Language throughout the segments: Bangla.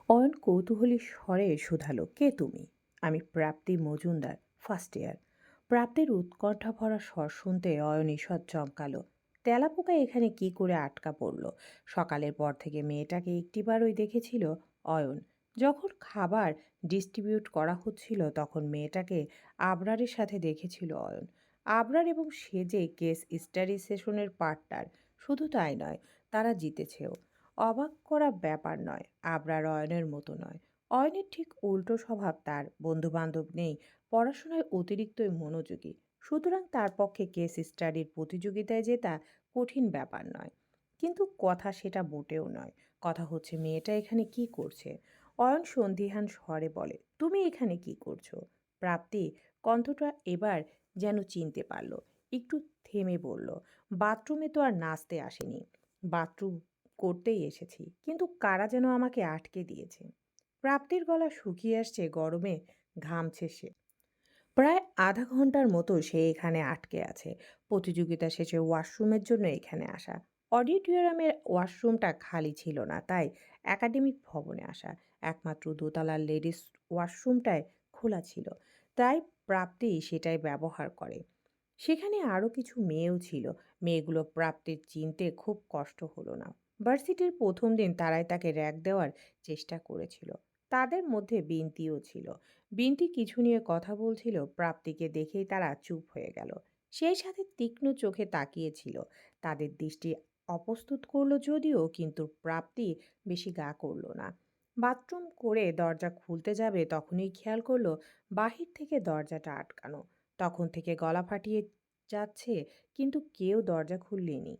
অয়ন কৌতূহলী স্বরে শুধালো, কে তুমি? আমি প্রাপ্তি মজুমদার, ফার্স্ট ইয়ার। প্রাপ্তির উৎকণ্ঠা ভরা স্বর শুনতে অয়ন ঈষৎ চমকালো। তেলাপোকা এখানে কি করে আটকা পড়ল? সকালের পর থেকে মেয়েটাকে একটিবারই দেখেছিল অয়ন। যখন খাবার ডিস্ট্রিবিউট করা হচ্ছিল তখন মেয়েটাকে আবরারের সাথে দেখেছিল অয়ন। আবরার এবং সে যে কেস স্টাডি সেশনের পার্টনার, শুধু তাই নয়, তারা জিতেছেও। অবাক করা ব্যাপার নয়, আবরার অয়নের মতো নয়। অয়নের ঠিক উল্টো স্বভাব, তার বন্ধুবান্ধব নেই, পড়াশোনায় অতিরিক্তই মনোযোগী। সুতরাং তার পক্ষে কেস স্টাডির প্রতিযোগিতায় জেতা কঠিন ব্যাপার নয়। কিন্তু কথা সেটা মোটেও নয়। কথা হচ্ছে মেয়েটা এখানে কি করছে। অয়ন সন্দিহান স্বরে বলে, তুমি এখানে কি করছো? প্রাপ্তি কণ্ঠটা এবার যেন চিনতে পারল। একটু থেমে বলল, বাথরুমে তো আর নাচতে আসেনি, বাথরুম করতেই এসেছি, কিন্তু কারা যেন আমাকে আটকে দিয়েছে। প্রাপ্তির গলা শুকিয়ে আসছে, গরমে ঘামছে সে। প্রায় আধা ঘন্টার মতো সে এখানে আটকে আছে। প্রতিযোগিতা শেষে ওয়াশরুমের জন্য এখানে আসা। অডিটোরিয়ামের ওয়াশরুমটা খালি ছিল না, তাই একাডেমিক ভবনে আসা। একমাত্র দোতলার লেডিস ওয়াশরুমটায় খোলা ছিল, তাই প্রাপ্তি সেটাই ব্যবহার করে। সেখানে আরও কিছু মেয়েও ছিল। মেয়েগুলো প্রাপ্তির চিনতে খুব কষ্ট হলো না। ভার্সিটির প্রথম দিন তারাই তাকে র্যাক দেওয়ার চেষ্টা করেছিল। তাদের মধ্যে বিনতিও ছিল। বিনতি কিছু নিয়ে কথা বলছিল, প্রাপ্তিকে দেখেই তারা চুপ হয়ে গেল। সেই সাথে তীক্ষ্ণ চোখে তাকিয়েছিল। তাদের দৃষ্টি অপ্রস্তুত করলো যদিও, কিন্তু প্রাপ্তি বেশি গা করলো না। বাথরুম করে দরজা খুলতে যাবে তখনই খেয়াল করলো বাহির থেকে দরজাটা আটকানো। তখন থেকে গলা ফাটিয়ে যাচ্ছে, কিন্তু কেউ দরজা খুললেনি।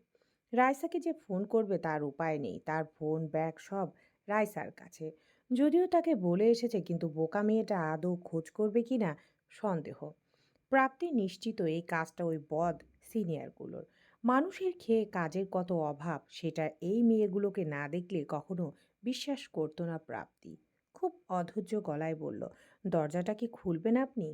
রাইসাকে যে ফোন করবে তার উপায় নেই, তার ফোন ব্যাগ সব রাইসার কাছে। যদিও তাকে বলে এসেছে, কিন্তু বোকা মেয়েটা আদৌ খোঁজ করবে কিনা সন্দেহ। প্রাপ্তি নিশ্চিত এই কাজটা ওই বদ সিনিয়রগুলোর। মানুষের খেয়ে কাজের কত অভাব সেটা এই মেয়েগুলোকে না দেখলে কখনো বিশ্বাস করতো না প্রাপ্তি। খুব অধৈর্য গলায় বলল, দরজাটা কি খুলবেন আপনি?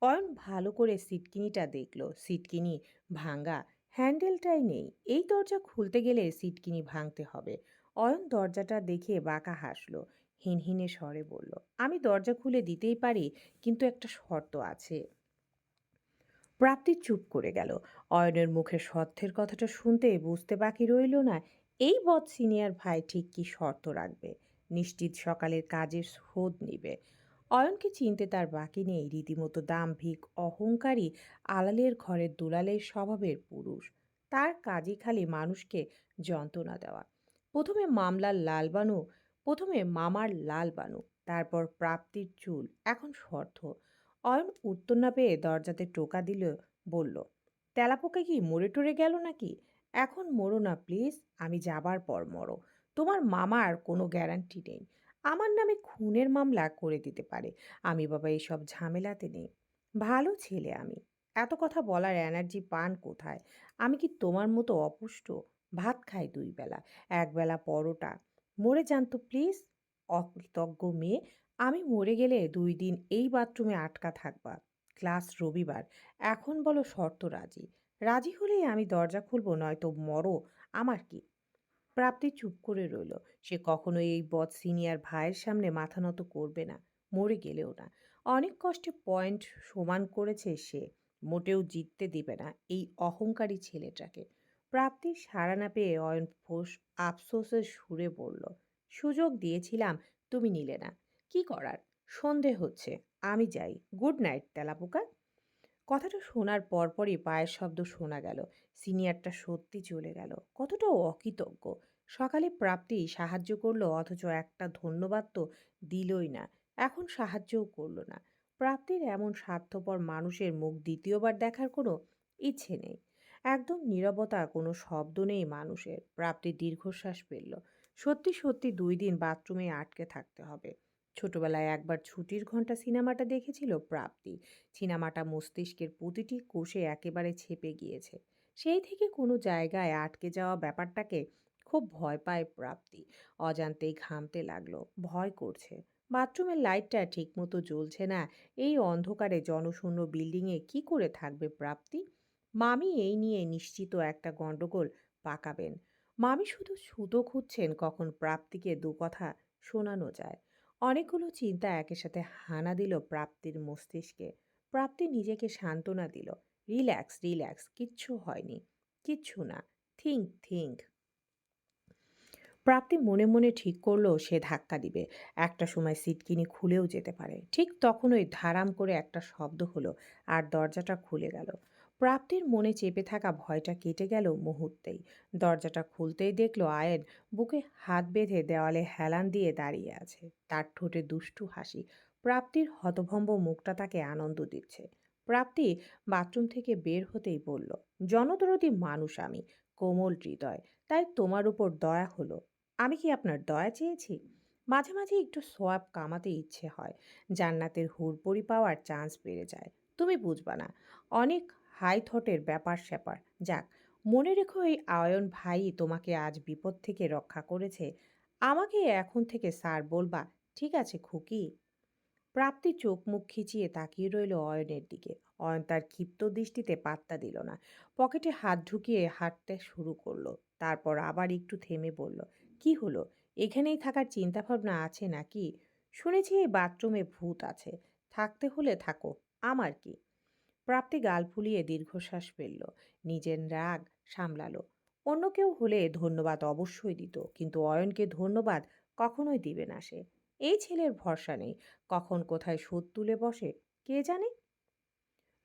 অয়ন ভালো করে সিটকিনিটা দেখল। সিটকিনি ভাঙা, হ্যান্ডেলটাই নেই। এই দরজা খুলতে গেলে সিটকিনি ভাঙতে হবে। অয়ন দরজাটা দেখে বাঁকা হাসলো। হিনহিনে স্বরে বলল, আমি দরজা খুলে দিতেই পারি, কিন্তু একটা শর্ত আছে। প্রাপ্তি চুপ করে গেল। অয়নের মুখে সত্যের কথাটা শুনতে বুঝতে বাকি রইল না এই বদ সিনিয়র ভাই ঠিক কি শর্ত রাখবে। নিশ্চিত সকালের কাজের শোধ নিবে। অয়নকে চিনতে তার বাকি নেই, রীতিমতো দাম্ভিক, অহংকারী, আলালের ঘরের দুলালের স্বভাবের পুরুষ। তার কাজই খালি মানুষকে যন্ত্রণা দেওয়া। প্রথমে মামলার লালবানু, প্রথমে মামার লালবানু, তারপর প্রাপ্তির চুল, এখন শর্ত। অয়ন উত্তর না পেয়ে দরজাতে টোকা দিল, বলল, তেলাপোকা কি মরে টরে গেল নাকি? এখন মরো না প্লিজ, আমি যাবার পর মরো। তোমার মামার কোনো গ্যারান্টি নেই, আমার নামে খুনের মামলা করে দিতে পারে। আমি বাবা এইসব ঝামেলাতে নেই। ভালো ছেলে আমি। এত কথা বলার এনার্জি পান কোথায়? আমি কি তোমার মতো অপুষ্ট? ভাত খাই দুই বেলা, একবেলা পরোটা। মরে যান তো প্লিজ, অকৃতজ্ঞ মেয়ে। আমি মরে গেলে 2 দিন এই বাথরুমে আটকা থাকবা। ক্লাস রবিবার। এখন বলো শর্ত রাজি। রাজি হলেই আমি দরজা খুলবো, নয়তো মরো, আমার কি? প্রাপ্তি চুপ করে রইল। সে কখনো এই বদ সিনিয়র ভাইয়ের সামনে মাথা নত করবে না, মরে গেলেও না। অনেক কষ্টে পয়েন্ট সমান করেছে সে, মোটেও জিততে দিবে না এই অহংকারী ছেলেটাকে। প্রাপ্তির সাড়া না পেয়ে অয়ন ফোঁস আফসোসের সুরে বলল, সুযোগ দিয়েছিলাম, তুমি নিলে না, কি করার? সন্ধে হচ্ছে, আমি যাই। গুড নাইট তেলাপোকা। কথাটা শোনার পরপরই পায়ের শব্দ শোনা গেল। সিনিয়রটা সত্যি চলে গেল। কতটা অকৃতজ্ঞ। সকালে প্রাপ্তি সাহায্য করলো, অথচ একটা ধন্যবাদ তো দিলই না। এখন সাহায্যও করলো না। প্রাপ্তির এমন স্বার্থপর মানুষের মুখ দ্বিতীয়বার দেখার কোনো ইচ্ছে নেই। একদম নীরবতা, কোনো শব্দ নেই মানুষের। প্রাপ্তি দীর্ঘশ্বাস ফেলল। সত্যি সত্যি 2 দিন বাথরুমে আটকে থাকতে হবে। ছোটবেলায় একবার ছুটির ঘন্টা সিনেমাটা দেখেছিল প্রাপ্তি। সিনেমাটা মস্তিষ্কের প্রতিটি কোষে একেবারে ছেপে গিয়েছে। সেই থেকে কোনো জায়গায় আটকে যাওয়া ব্যাপারটাকে খুব ভয় পায় প্রাপ্তি। অজান্তেই ঘামতে লাগলো, ভয় করছে। বাথরুমের লাইটটা ঠিকমতো জ্বলছে না। এই অন্ধকারে জনশূন্য বিল্ডিংয়ে কি করে থাকবে প্রাপ্তি? মামি এই নিয়ে নিশ্চিত একটা গন্ডগোল পাকাবেন। মামি শুধু ছুতো খুঁজছেন কখন প্রাপ্তিকে দু কথা শোনানো যায়। অনেকগুলো চিন্তা একের সাথে হানা দিল প্রাপ্তির মস্তিষ্কে। প্রাপ্তি নিজেকে সান্ত্বনা দিল, রিল্যাক্স রিল্যাক্স, কিচ্ছু হয়নি, কিচ্ছু না, থিঙ্ক থিঙ্ক। প্রাপ্তি মনে মনে ঠিক করলো সে ধাক্কা দিবে, একটা সময় সিটকিনি খুলেও যেতে পারে। ঠিক তখনই ধারাম করে একটা শব্দ হলো, আর দরজাটা খুলে গেল। প্রাপ্তির মনে চেপে থাকা ভয়টা কেটে গেল মুহূর্তেই। দরজাটা খুলতেই দেখলো আয়েন বুকে হাত বেঁধে দেওয়ালে হেলান দিয়ে দাঁড়িয়ে আছে, তার ঠোঁটে দুষ্টু হাসি। প্রাপ্তির হতভম্ব মুখটা তাকে আনন্দ দিচ্ছে। প্রাপ্তি বাথরুম থেকে বের হতেই বলল, জনদরদি মানুষ আমি, কোমল হৃদয়, তাই তোমার উপর দয়া হলো। আমি কি আপনার দয়া চেয়েছি? মাঝে মাঝে একটু সোয়াব কামাতে ইচ্ছে হয়, জান্নাতের হুড়পড়ি পাওয়ার চান্স বেড়ে যায়। তুমি বুঝবা না, অনেক হাই থটের ব্যাপার স্যাপার। যাক, মনে রেখো এই আয়ন ভাই তোমাকে আজ বিপদ থেকে রক্ষা করেছে। আমাকে এখন থেকে স্যার বলবা, ঠিক আছে খুকি? প্রাপ্তি চোখ মুখ খিচিয়ে তাকিয়ে রইল অয়নের দিকে। অয়ন তার ক্ষিপ্ত দৃষ্টিতে পাত্তা দিল না। পকেটে হাত ঢুকিয়ে হাঁটতে শুরু করলো। তারপর আবার একটু থেমে বলল, কি হলো? এখানেই থাকার চিন্তা ভাবনা আছে নাকি? শুনেছি এই বাথরুমে ভূত আছে। থাকতে হলে থাকো, আমার কি? প্রাপ্তি গাল ফুলিয়ে দীর্ঘশ্বাস ফেলল। নিজের রাগ সামলালো। অন্য কেউ হলে ধন্যবাদ অবশ্যই দিত, কিন্তু অয়নকে ধন্যবাদ কখনোই দিবে না সে। এই ছেলের ভরসা নেই, কখন কোথায় শোধ তুলে বসে কে জানে।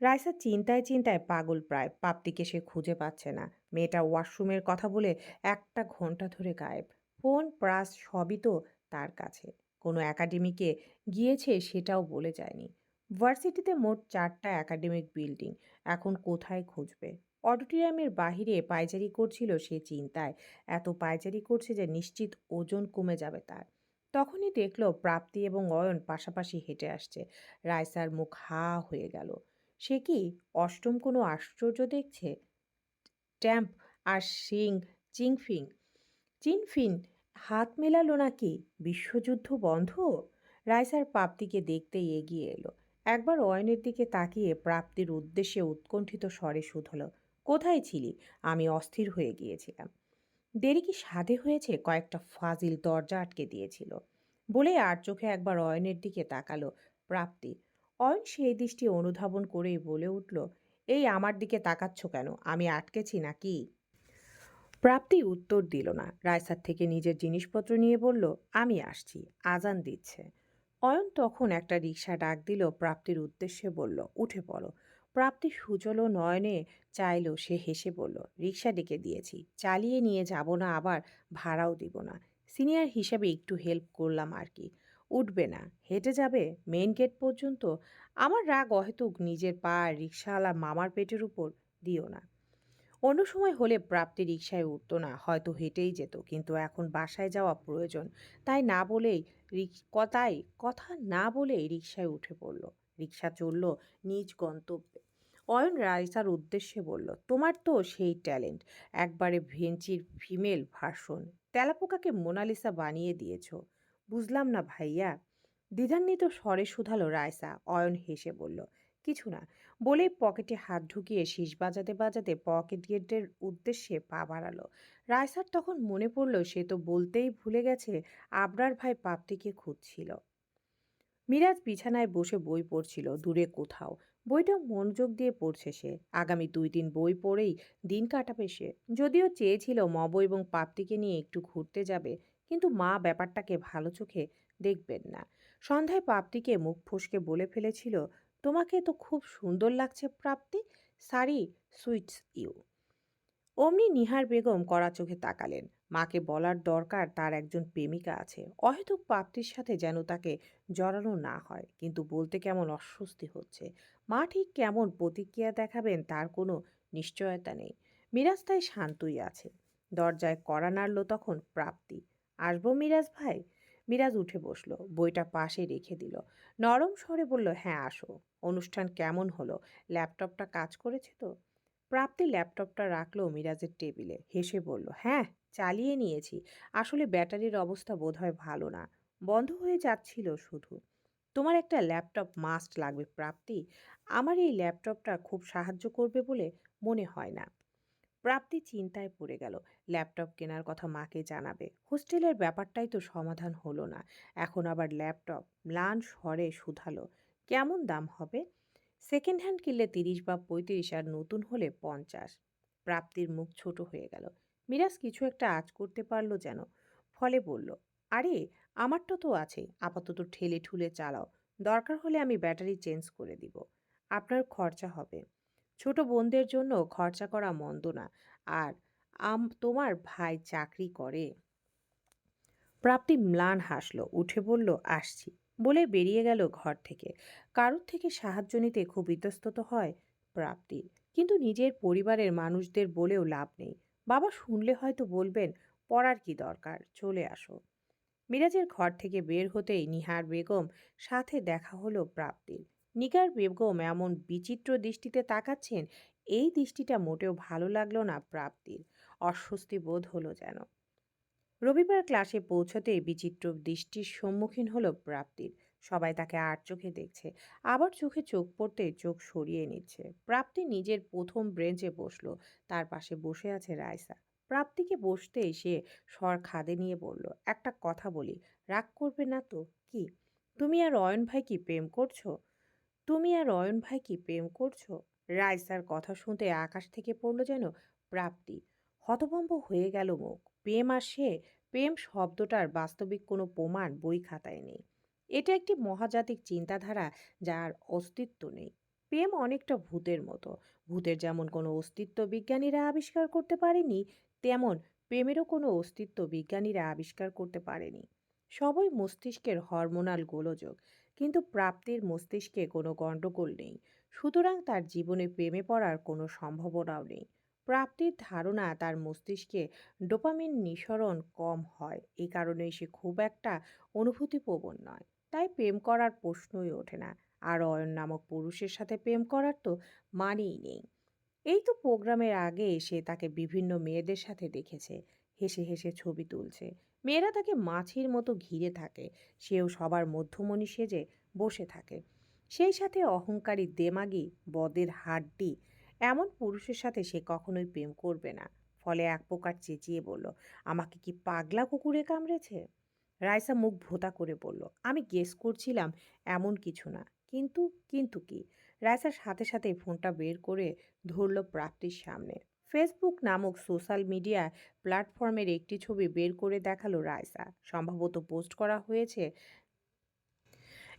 রাইসা চিন্তায় চিন্তায় পাগল প্রায়। পাপ্তিকে সে খুঁজে পাচ্ছে না। মেয়েটা ওয়াশরুমের কথা বলে 1টা ঘন্টা ধরে গায়েব। ফোন প্রাস সবই তো তার কাছে। কোনো একাডেমিকে গিয়েছে সেটাও বলে যায়নি। ভার্সিটিতে মোট 4টা একাডেমিক বিল্ডিং, এখন কোথায় খুঁজবে? অডিটোরিয়ামের বাহিরে পায়চারি করছিল সে চিন্তায়। এত পায়চারি করছে যে নিশ্চিত ওজন কমে যাবে তার। তখনই দেখলো প্রাপ্তি এবং অয়ন পাশাপাশি হেঁটে আসছে। রাইসার মুখ হা হয়ে গেল। সে কি অষ্টম কোনো আশ্চর্য দেখছে? ট্যাম্প আর চিংফিং চিনফিন হাত মেলালো নাকি? বিশ্বযুদ্ধ বন্ধ? রাইসার প্রাপ্তিকে দেখতেই এগিয়ে এলো। একবার অয়নের দিকে তাকিয়ে প্রাপ্তির উদ্দেশ্যে উৎকণ্ঠিত স্বরে শুধালো, কোথায় ছিলি? আমি অস্থির হয়ে গিয়েছিলাম। দেরি কি সাধে হয়েছে? কয়েকটা ফাজিল দরজা আটকে দিয়েছিল। বলে আর চোখে একবার অয়নের দিকে তাকালো প্রাপ্তি। অয়ন সেই দৃষ্টি অনুধাবন করেই বলে উঠল, এই আমার দিকে তাকাচ্ছ কেন? আমি আটকেছি নাকি? প্রাপ্তি উত্তর দিল না। রায়সার থেকে নিজের জিনিসপত্র নিয়ে বলল, আমি আসছি, আজান দিচ্ছে। অয়ন তখন একটা রিকশা ডাক দিল প্রাপ্তির উদ্দেশ্যে, বলল, উঠে পড়ো। প্রাপ্তি সুচলো নয়নে চাইল, সে হেসে বলল, রিকশা ডেকে দিয়েছি, চালিয়ে নিয়ে যাব না, আবার ভাড়াও দিব না। সিনিয়র হিসাবে একটু হেল্প করলাম আর কি। উঠবে না? হেঁটে যাবে মেইন গেট পর্যন্ত? আমার রাগ অহেতুক নিজের পা রিকশাওয়ালা মামার পেটের উপর দিও না। অন্য সময় হলে প্রাপ্তি রিকশায় উঠতো না, হয়তো হেঁটেই যেত, কিন্তু এখন বাসায় যাওয়া প্রয়োজন। তাই না বলেই তাই কথা না বলেই রিকশায় উঠে পড়ল। রিকশা চলল নিজ গন্তব্যে। অয়ন রাইসার উদ্দেশ্যে বলল, তোমার তো সেই ট্যালেন্ট, একবারে ভেঞ্চির ফিমেল ভার্সন। তেলাপোকাকে মোনালিসা বানিয়ে দিয়েছ। বুঝলাম না ভাইয়া। দ্বিধান্বিত স্বরে শুধালো রাইসা। অয়ন হেসে বলল, কিছু না। বলেই পকেটে হাত ঢুকিয়ে শীষ বাজাতে বাজাতে পকেট গেটের উদ্দেশ্যে পা বাড়ালো। রায়সার তখন মনে পড়ল সে তো বলতেই ভুলে গেছে আবরার ভাই পাপ্তিকে খুঁজছিল। মিরাজ বিছানায় বসে বই পড়ছিল দূরে কোথাও। বইটা মনোযোগ দিয়ে পড়ছে সে। আগামী 2 দিন বই পড়েই দিন কাটাবে সে। যদিও চেয়েছিল মব এবং পাপ্তিকে নিয়ে একটু ঘুরতে যাবে, কিন্তু মা ব্যাপারটাকে ভালো চোখে দেখবেন না। সন্ধ্যায় পাপ্তিকে মুখ ফসকে বলে ফেলেছিল, তোমাকে তো খুব সুন্দর লাগছে প্রাপ্তি, সারি সুইটস ইউ। অমনি নিহার বেগম কড়া চোখে তাকালেন। মাকে বলার দরকার তার একজন প্রেমিকা আছে, অহেতুক প্রাপ্তির সাথে যেন তাকে জড়ানো না হয়, কিন্তু বলতে কেমন অস্বস্তি হচ্ছে। মা ঠিক কেমন প্রতিক্রিয়া দেখাবেন তার কোনো নিশ্চয়তা নেই। মিরাজ তাই শান্তই আছে। দরজায় কড়া নাড়ল তখন প্রাপ্তি। আসবো মিরাজ ভাই? মিরাজ উঠে বসলো, বইটা পাশে রেখে দিল। নরম স্বরে বলল, হ্যাঁ আসো। অনুষ্ঠান কেমন হলো? ল্যাপটপটা কাজ করেছে তো? প্রাপ্তি ল্যাপটপটা রাখলো মিরাজের টেবিলে, হেসে বলল, হ্যাঁ চালিয়ে নিয়েছি। আসলে ব্যাটারির অবস্থা বোধহয় ভালো না, বন্ধ হয়ে যাচ্ছিল শুধু। তোমার একটা ল্যাপটপ মাস্ট লাগবে প্রাপ্তি। আমার এই ল্যাপটপটা খুব সাহায্য করবে বলে মনে হয় না। প্রাপ্তি চিন্তায় পড়ে গেল। ল্যাপটপ কেনার কথা মাকে জানাবে, হোস্টেলের ব্যাপারটাই তো সমাধান হলো না, এখন আবার ল্যাপটপ। ম্লান স্বরে শুধালো, কেমন দাম হবে? সেকেন্ড হ্যান্ড কিনলে 30 বা 35, আর নতুন হলে 50। প্রাপ্তির মুখ ছোট হয়ে গেল। মিরাজ কিছু একটা আঁচ করতে পারলো যেন, ফলে বলল, আরে আমারটা তো আছে, আপাতত ঠেলে ঠুলে চালাও, দরকার হলে আমি ব্যাটারি চেঞ্জ করে দিব। আপনার খরচা হবে, ছোট বোনদের জন্য খরচা করা মন্দ না। আর তোমার ভাই চাকরি করে। প্রাপ্তি ম্লান হাসলো, উঠে বলল, আসছি, বলে বেরিয়ে গেল ঘর থেকে। কারোর থেকে সাহায্য নিতে খুব ইতস্তত হয় প্রাপ্তির, কিন্তু নিজের পরিবারের মানুষদের বলেও লাভ নেই। বাবা শুনলে হয়তো বলবেন, পড়ার কি দরকার, চলে আসো। মিরাজের ঘর থেকে বের হতেই নিহার বেগম সাথে দেখা হলো প্রাপ্তির। নিগার বেগম এমন বিচিত্র দৃষ্টিতে তাকাচ্ছেন, এই দৃষ্টিটা মোটেও ভালো লাগলো না প্রাপ্তির। অস্বস্তি বোধ হলো যেন। রবিবার ক্লাসে পৌঁছতেই বিচিত্র দৃষ্টির সম্মুখীন হলো প্রাপ্তির। সবাই তাকে আর চোখে দেখছে, আবার চোখে চোখ পড়তে চোখ সরিয়ে নিচ্ছে। প্রাপ্তি নিজের প্রথম ব্রেঞ্চে বসলো, তার পাশে বসে আছে রাইসা। প্রাপ্তিকে বসতে সে স্বর খাদে নিয়ে বলল, একটা কথা বলি, রাগ করবে না তো? কি? তুমি আর অয়ন ভাই কি প্রেম করছো? তুমি আর অয়ন ভাই কি প্রেম করছো? রাইসার কথা শুনতে আকাশ থেকে পড়ল যেন প্রাপ্তি। হতভম্ব হয়ে গেল মুখ। প্রেম আর সে, প্রেম শব্দটার বাস্তবিক কোনো প্রমাণ বই খাতায় নেই। এটা একটি মহাজাতিক চিন্তাধারা যার অস্তিত্ব নেই। প্রেম অনেকটা ভূতের মতো। ভূতের যেমন কোনো অস্তিত্ব বিজ্ঞানীরা আবিষ্কার করতে পারেনি, তেমন প্রেমেরও কোনো অস্তিত্ব বিজ্ঞানীরা আবিষ্কার করতে পারেনি। সবই মস্তিষ্কের হরমোনাল গোলযোগ। কিন্তু প্রাপ্তির মস্তিষ্কে কোনো গণ্ডগোল নেই, সুতরাং তার জীবনে প্রেমে পড়ার কোনো সম্ভাবনাও নেই। প্রাপ্তির ধারণা তার মস্তিষ্কে ডোপামিন নিঃসরণ কম হয়, এই কারণেই সে খুব একটা অনুভূতিপ্রবণ নয়। তাই প্রেম করার প্রশ্নই ওঠে না। আর অয়ন নামক পুরুষের সাথে প্রেম করার তো মানেই নেই। এই তো প্রোগ্রামের আগে সে তাকে বিভিন্ন মেয়েদের সাথে দেখেছে, হেসে হেসে ছবি তুলছে। মেয়েরা তাকে মাছির মতো ঘিরে থাকে, সেও সবার মধ্যমণি সেজে বসে থাকে। সেই সাথে অহংকারী দেমাগী বদের হাড্ডি এমন পুরুষের সাথে সে কখনোই প্রেম করবে না। ফলে এক প্রকার চেঁচিয়ে বলল, আমাকে কি পাগলা কুকুরে কামড়েছে? রাইসা মুখ ভোঁতা করে বলল, আমি গেস করছিলাম এমন কিছু না। কিন্তু? কিন্তু কি? রাইসার সাথে সাথে ফোনটা বের করে ধরল প্রাপ্তির সামনে। ফেসবুক নামক সোশ্যাল মিডিয়া প্ল্যাটফর্মের একটি ছবি বের করে দেখালো রাইসা। সম্ভবত পোস্ট করা হয়েছে,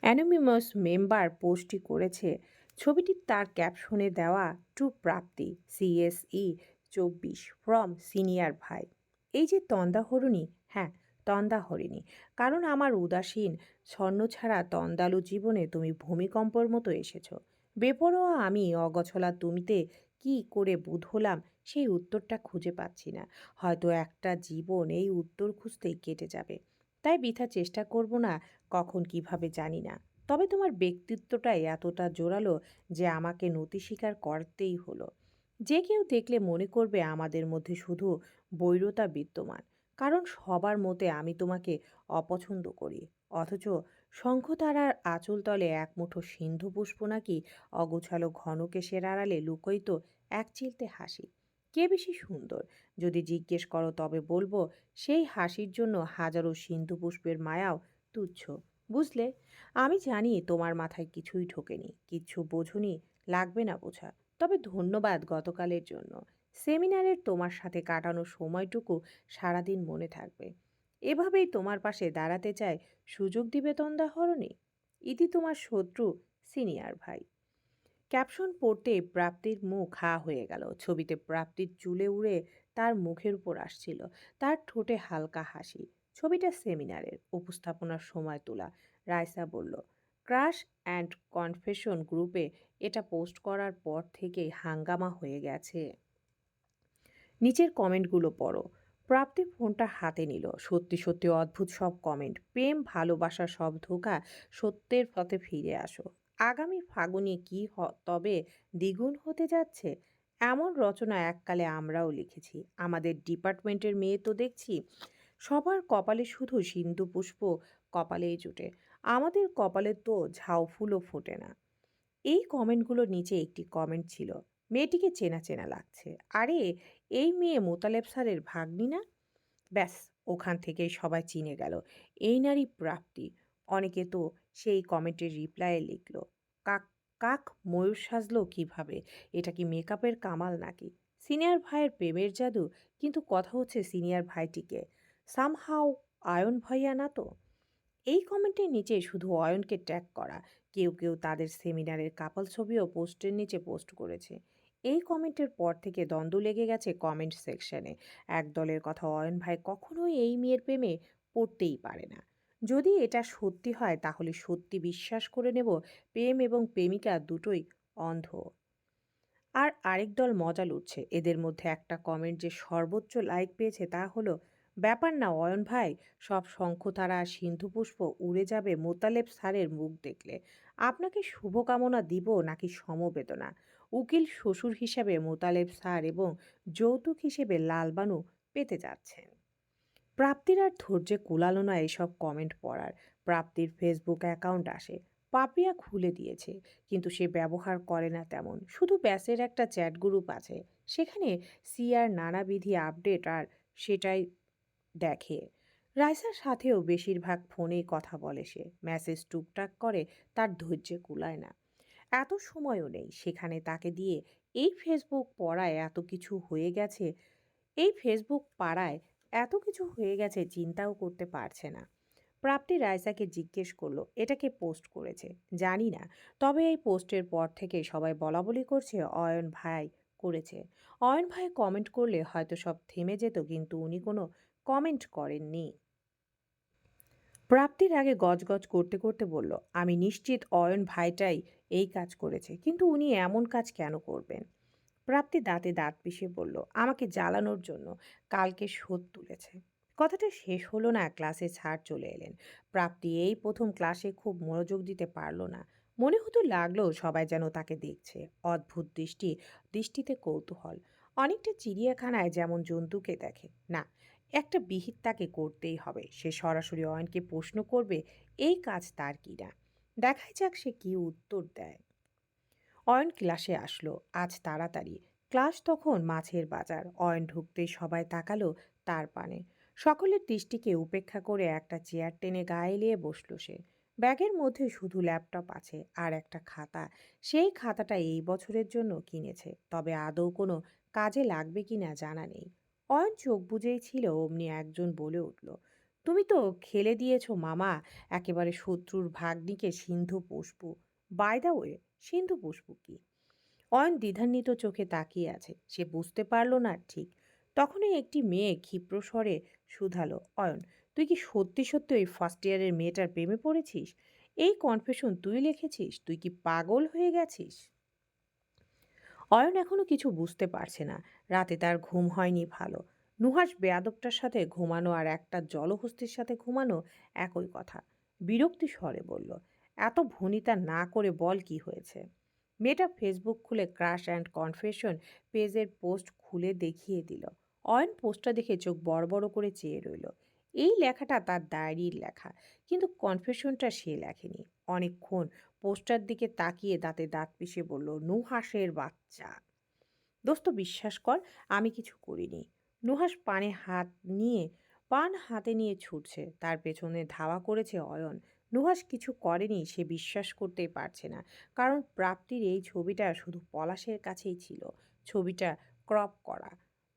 অ্যানোনিমাস মেম্বার পোস্টটি করেছে। ছবিটি তার ক্যাপশনে দেওয়া, to Prapti CSE 24 from senior ভাই। এই যে তন্দাহরিণী, হ্যাঁ তন্দাহরিণী, কারণ আমার উদাসীন স্বর্ণ ছাড়া তন্দালু জীবনে তুমি ভূমিকম্পর মতো এসেছো। বেপরোয়া আমি অগছলা তুমিতে কি করে বুধ হলাম সেই উত্তরটা খুঁজে পাচ্ছি না। হয়তো একটা জীবন এই উত্তর খুঁজতেই কেটে যাবে। তাই বৃথা চেষ্টা করব না, কখন কিভাবে জানি না। তবে তোমার ব্যক্তিত্বটাই এতটা জোরালো যে আমাকে নতি স্বীকার করতেই হলো। যে কেউ দেখলে মনে করবে আমাদের মধ্যে শুধু বৈরতা বিদ্যমান, কারণ সবার মতে আমি তোমাকে অপছন্দ করি। অথচ শঙ্খতারার আঁচল তলে এক মুঠো সিন্ধু পুষ্প নাকি অগোছালো ঘনকেশের আড়ালে লুকোইত এক চিলতে হাসি। কে বেশি সুন্দর যদি জিজ্ঞেস করো, তবে বলবো সেই হাসির জন্য হাজারো সিন্ধু পুষ্পের মায়াও তুচ্ছ। বুঝলে? আমি জানি তোমার মাথায় কিছুই ঢোকেনি, কিচ্ছু বোঝনি, লাগবে না বোঝা। তবে ধন্যবাদ গতকালের জন্য। সেমিনারের তোমার সাথে কাটানো সময়টুকু সারাদিন মনে থাকবে। এভাবেই তোমার পাশে দাঁড়াতে চায়, সুযোগ দিবে তন্দাহরণী। ইতি তোমার শত্রু, সিনিয়র ভাই। ক্যাপশন পড়তে প্রাপ্তির মুখ হা হয়ে গেল। ছবিতে প্রাপ্তির চুলে উড়ে তার মুখের উপর আসছিল, তার ঠোঁটে হালকা হাসি। ছবিটা সেমিনারের উপস্থাপনার সময় তোলা। রাইসা বলল, ক্রাশ অ্যান্ড কনফেশন গ্রুপে এটা পোস্ট করার পর থেকেই হাঙ্গামা হয়ে গেছে। নিচের কমেন্টগুলো পড়ো। প্রাপ্তি ফোনটা হাতে নিল। সত্যি সত্যি অদ্ভুত সব কমেন্ট। প্রেম ভালোবাসা সব ধোঁকা, সত্যের পথে ফিরে আসো। আগামী ফাগুনে কি তবে দ্বিগুণ হতে যাচ্ছে? এমন রচনা এককালে আমরাও লিখেছি। আমাদের ডিপার্টমেন্টের মেয়ে তো দেখছি সবার কপালে শুধু সিন্ধু পুষ্প কপালেই জুটে, আমাদের কপালে তো ঝাউ ফুলও ফোটে না। এই কমেন্টগুলোর নিচে একটি কমেন্ট ছিল, মেয়েটিকে চেনা চেনা লাগছে। আরে এই মেয়ে মোতালেব স্যারের ভাগ্নি না? ব্যাস, ওখান থেকেই সবাই চিনে গেল এই নারী প্রাপ্তি। অনেকে তো সেই কমেন্টের রিপ্লাইয়ে লিখল, কাক কাক ময়ূর সাজলো কিভাবে? এটা কি মেকআপের কামাল নাকি? সিনিয়র ভাইয়ের প্রেমের জাদু? কিন্তু কথা হচ্ছে সিনিয়র ভাইটিকে সামহাও আয়ন ভাইয়া না তো? এই কমেন্টের নিচে শুধু অয়নকে ট্যাগ করা। কেউ কেউ তাদের সেমিনারের কাপল ছবিও পোস্টের নিচে পোস্ট করেছে। এই কমেন্টের পর থেকে দ্বন্দ্ব লেগে গেছে কমেন্ট সেকশনে। এক দলের কথা, অয়ন ভাই কখনোই এই মেয়ের প্রেমে পড়তেই পারে না। যদি এটা সত্যি হয় তাহলে সত্যি বিশ্বাস করে নেব প্রেম এবং প্রেমিকা দুটোই অন্ধ। আর আরেক দল মজা লুটছে। এদের মধ্যে একটা কমেন্ট যে সর্বোচ্চ লাইক পেয়েছে তা হলো, ব্যাপার না অয়ন ভাই, সব শঙ্খতারা সিন্ধুপুষ্প উড়ে যাবে মোতালেব স্যারের মুখ দেখলে। আপনাকে শুভকামনা দিব নাকি সমবেদনা? উকিল শ্বশুর হিসাবে মোতালেব স্যার এবং যৌতুক হিসেবে লালবানু পেতে যাচ্ছেন। প্রাপ্তির আর ধৈর্যে কুলালো না এসব কমেন্ট পড়ার। প্রাপ্তির ফেসবুক অ্যাকাউন্ট আসে, পাপিয়া খুলে দিয়েছে, কিন্তু সে ব্যবহার করে না তেমন। শুধু ব্যাসের একটা চ্যাট গ্রুপ আছে, সেখানে সিয়ার নানাবিধি আপডেট আর সেটাই দেখে। রাইসার সাথেও বেশিরভাগ ফোনেই কথা বলে সে, মেসেজ টুকটাক করে, তার ধৈর্যে কুলায় না। এত সময়ও নেই সেখানে তাকে দিয়ে। এই ফেসবুক পড়ায় এত কিছু হয়ে গেছে, এই ফেসবুক পাড়ায় এত কিছু হয়ে গেছে চিন্তাও করতে পারছে না। প্রাপ্তি রাইসাকে জিজ্ঞেস করলো, এটা কে পোস্ট করেছে? জানি না, তবে এই পোস্টের পর থেকে সবাই বলাবলি করছে অয়ন ভাই করেছে। অয়ন ভাই কমেন্ট করলে হয়তো সব থেমে যেত, কিন্তু উনি কোনো কমেন্ট করেননি। প্রাপ্তির আগে গজগজ করতে করতে বলল, আমি নিশ্চিত অয়ন ভাইটাই এই কাজ করেছে, কিন্তু উনি এমন কাজ কেন করবেন? প্রাপ্তি দাঁতে দাঁত পিষে বলল, আমাকে জ্বালানোর জন্য কালকে শোধ তুলেছে। কথাটা শেষ হলো না, ক্লাসে স্যার চলে এলেন। প্রাপ্তি এই প্রথম ক্লাসে খুব মনোযোগ দিতে পারলো না। মনে হতো লাগলো সবাই যেন তাকে দেখছে, অদ্ভুত দৃষ্টিতে কৌতূহল। অনেকটা চিড়িয়াখানায় যেমন জন্তুকে দেখে না, একটা বিহিত তাকে করতেই হবে। সে সরাসরি অয়নকে প্রশ্ন করবে এই কাজ তার কিনা। দেখাই যাক সে কি উত্তর দেয়। অয়ন ক্লাসে আসলো আজ তাড়াতাড়ি। ক্লাস তখন মাছের বাজার। অয়ন ঢুকতেই সবাই তাকালো তার পানে। সকলের দৃষ্টিকে উপেক্ষা করে একটা চেয়ার টেনে গায়ে এলিয়ে বসলো সে। ব্যাগের মধ্যে শুধু ল্যাপটপ আছে আর একটা খাতা। সেই খাতাটা এই বছরের জন্য কিনেছে, তবে আদৌ কোনো কাজে লাগবে কিনা জানা নেই। অয়ন চোখ বুজেই ছিল, অমনি একজন বলে উঠল, তুমি তো খেলে দিয়েছো মামা, একেবারে শত্রুর ভাগ্নিকে সিন্ধু পুষ্প। বাই দ্য ওয়ে, সিন্ধু পুষ্প কি? অয়ন দ্বিধান্বিত চোখে তাকিয়ে আছে, সে বুঝতে পারল না ঠিক। তখনই একটি মেয়ে ক্ষিপ্র স্বরে শুধালো, অয়ন, তুই কি সত্যি সত্যি ওই ফার্স্ট ইয়ারের মেয়েটার প্রেমে পড়েছিস? এই কনফেশন তুই লিখেছিস? তুই কি পাগল হয়ে গেছিস? অয়ন এখনো কিছু বুঝতে পারছে না। রাতে তার ঘুম হয়নি ভালো। নুহাস বেয়াদবটার সাথে ঘুমানো আর একটা জলহস্তির সাথে ঘুমানো একই কথা। বিরক্তি স্বরে বলল, এত ভনিতা না করে বল কি হয়েছে? মেয়েটা ফেসবুক খুলে ক্রাশ অ্যান্ড কনফেশন পেজের পোস্ট খুলে দেখিয়ে দিল। অয়ন পোস্টটা দেখে চোখ বড় বড় করে চেয়ে রইল। এই লেখাটা তার ডায়েরির লেখা, কিন্তু কনফেশনটা সে লেখেনি। অনেকক্ষণ পোস্টার দিকে তাকিয়ে দাঁতে দাঁত পিষে বলল, নুহাসের বাচ্চা। দোস্ত বিশ্বাস কর, আমি কিছু করিনি। নুহাস পান হাতে নিয়ে ছুটছে, তার পেছনে ধাওয়া করেছে অয়ন। নুহাস কিছু করেনি, সে বিশ্বাস করতেই পারছে না। কারণ প্রাপ্তির এই ছবিটা শুধু পলাশের কাছেই ছিল। ছবিটা ক্রপ করা।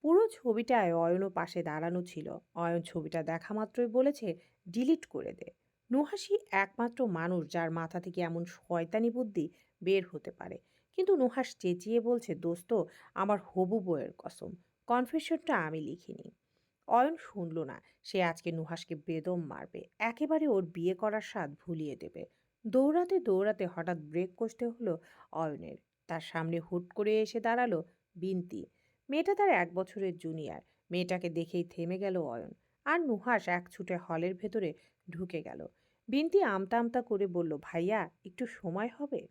পুরো ছবিটায় অয়নও পাশে দাঁড়ানো ছিল। অয়ন ছবিটা দেখা মাত্রই বলেছে, ডিলিট করে দে। নুহাসই একমাত্র মানুষ যার মাথা থেকে এমন শয়তানি বুদ্ধি বের হতে পারে। কিন্তু নুহাস চেঁচিয়ে বলছে, দোস্ত, আমার হবু বউয়ের কসম, কনফেশনটা আমি লিখিনি। অয়ন শুনল না। সে আজকে নুহাসকে বেদম মারবে, একেবারে ওর বিয়ে করার স্বাদ ভুলিয়ে দেবে। দৌড়াতে দৌড়াতে হঠাৎ ব্রেক কষতে হলো অয়নের। তার সামনে হুট করে এসে দাঁড়ালো বিনতি। মেয়েটা তার 1 বছরের জুনিয়র। মেয়েটাকে দেখেই থেমে গেল অয়ন। আর নুহাস এক ছুটে হলের ভেতরে ঢুকে গেল। বিনতি আমতা আমতা করে বলল, ভাইয়া একটু সময় হবে?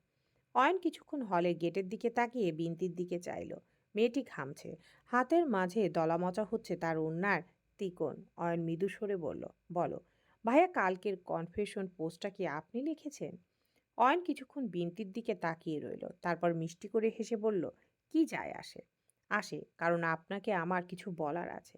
অয়ন কিছুক্ষণ হলে গেটের দিকে তাকিয়ে বিনতির দিকে চাইল। মেয়েটি ঘামছে, হাতের মাঝে দলামচা হচ্ছে তার ওড়নার তিকোন। অয়ন মৃদু স্বরে বলল, বলো ভাইয়া, কালকের কনফেশন পোস্টটা কি আপনি লিখেছেন? অয়ন কিছুক্ষণ বিনতির দিকে তাকিয়ে রইল, তারপর মিষ্টি করে হেসে বলল, কি যায় আসে? আসে কারণ আপনাকে আমার কিছু বলার আছে।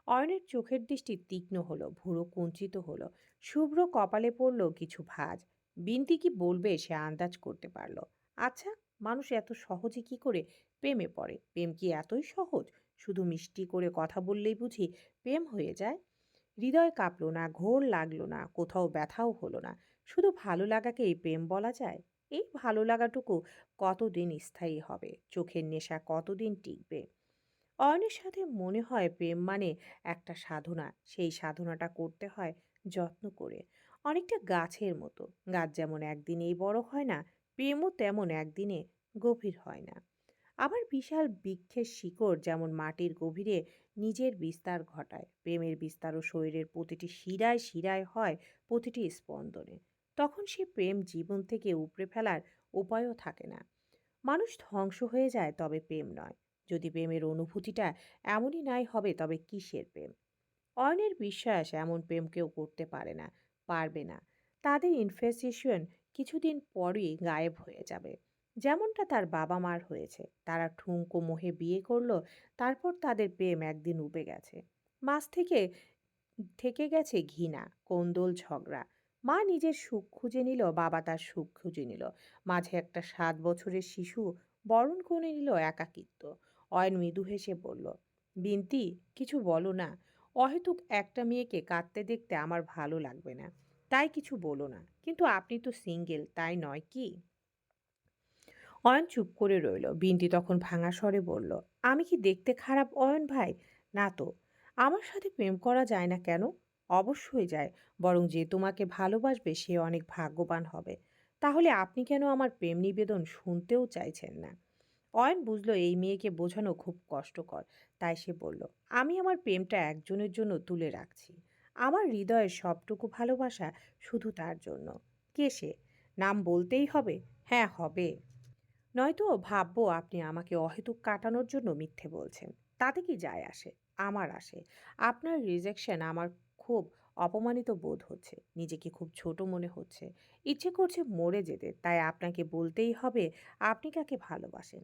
অয়নের চোখের দৃষ্টি তীক্ষ্ণ হলো, ভুরু কুঞ্চিত হলো, শুভ্র কপালে পড়ল কিছু ভাঁজ। বিনতি কি বলবে সে আন্দাজ করতে পারল। আচ্ছা, মানুষ এত সহজে কি করে প্রেমে পড়ে? প্রেম কি এতই সহজ? শুধু মিষ্টি করে কথা বললেই বুঝি প্রেম হয়ে যায়? হৃদয় কাঁপলো না, ঘোর লাগলো না, কোথাও ব্যথাও হলো না। শুধু ভালো লাগাকেই প্রেম বলা যায়? এই ভালো লাগাটুকু কতদিন স্থায়ী হবে? চোখের নেশা কতদিন টিকবে? অয়নের সাথে মনে হয় প্রেম মানে একটা সাধনা। সেই সাধনাটা করতে হয় যত্ন করে। অনেকটা গাছের মতো। গাছ যেমন একদিনেই বড় হয় না, প্রেমও তেমন একদিনে গভীর হয় না। আবার বিশাল বৃক্ষের শিকড় যেমন মাটির গভীরে নিজের বিস্তার ঘটায়, প্রেমের বিস্তারও শরীরের প্রতিটি শিরায় শিরায় হয়, প্রতিটি স্পন্দনে। তখন সে প্রেম জীবন থেকে উপড়ে ফেলার উপায়ও থাকে না। মানুষ ধ্বংস হয়ে যায়, তবে প্রেম নয়। যদি প্রেমের অনুভূতিটা এমনই নাই হবে, তবে কিসের প্রেম? অয়নের বিশ্বাস এমন প্রেম কেউ করতে পারে না, পারবে না। তাদের ইনফ্যাচুয়েশন কিছুদিন পরই গায়েব হয়ে যাবে। যেমনটা তার বাবা মার হয়েছে। তারা ঠুনকো মোহে বিয়ে করলো, তারপর তাদের প্রেম একদিন উবে গেছে। মাঝ থেকে থেকে গেছে ঘৃণা, কোন্দল, ঝগড়া। মা নিজের সুখ খুঁজে নিল, বাবা তার সুখ খুঁজে নিল। মাঝে একটা 7 বছরের শিশু বরণ করে নিল একাকিত্ব। অয়ন মৃদু হেসে বলল, বিন্তি, কিছু বলো না। অহেতুক একটা মেয়েকে কাঁদতে দেখতে আমার ভালো লাগবে না। তাই কিছু বলো না। কিন্তু আপনি তো সিঙ্গেল, তাই নয় কি? অয়ন চুপ করে রইল। বিন্তি তখন ভাঙা স্বরে বলল, আমি কি দেখতে খারাপ অয়ন ভাই? না তো। আমার সাথে প্রেম করা যায় না কেন? অবশ্যই যায়। বরং যে তোমাকে ভালোবাসবে সে অনেক ভাগ্যবান হবে। তাহলে আপনি কেন আমার প্রেম নিবেদন শুনতেও চাইছেন না? অয়ন বুঝলো এই মেয়েকে বোঝানো খুব কষ্টকর। তাই সে বলল, আমি আমার প্রেমটা একজনের জন্য তুলে রাখছি। আমার হৃদয়ের সবটুকু ভালোবাসা শুধু তার জন্য। কে সে? নাম বলতেই হবে? হ্যাঁ, হবে। নয়তো ভাববো আপনি আমাকে অহেতুক কাটানোর জন্য মিথ্যে বলছেন। তাতে কি যায় আসে? আমার আসে। আপনার রিজেকশন আমার খুব অপমানিত বোধ হচ্ছে। নিজেকে খুব ছোট মনে হচ্ছে। ইচ্ছে করছে মরে যেতে। তাই আপনাকে বলতেই হবে আপনি কাকে ভালোবাসেন।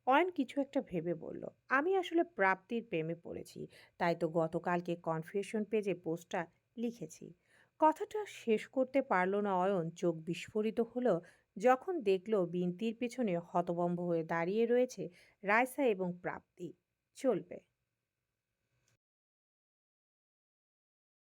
অয়ন কিছু একটা ভেবে বলল, আমি আসলে প্রাপ্তির প্রেমে পড়েছি। তাই তো গতকালকে কনফিউশন পেজে পোস্টটা লিখেছি। কথাটা শেষ করতে পারল না অয়ন। চোখ বিস্ফোরিত হলো যখন দেখল বিনতির পেছনে হতভম্ব হয়ে দাঁড়িয়ে রয়েছে রাইসা এবং প্রাপ্তি। চলবে।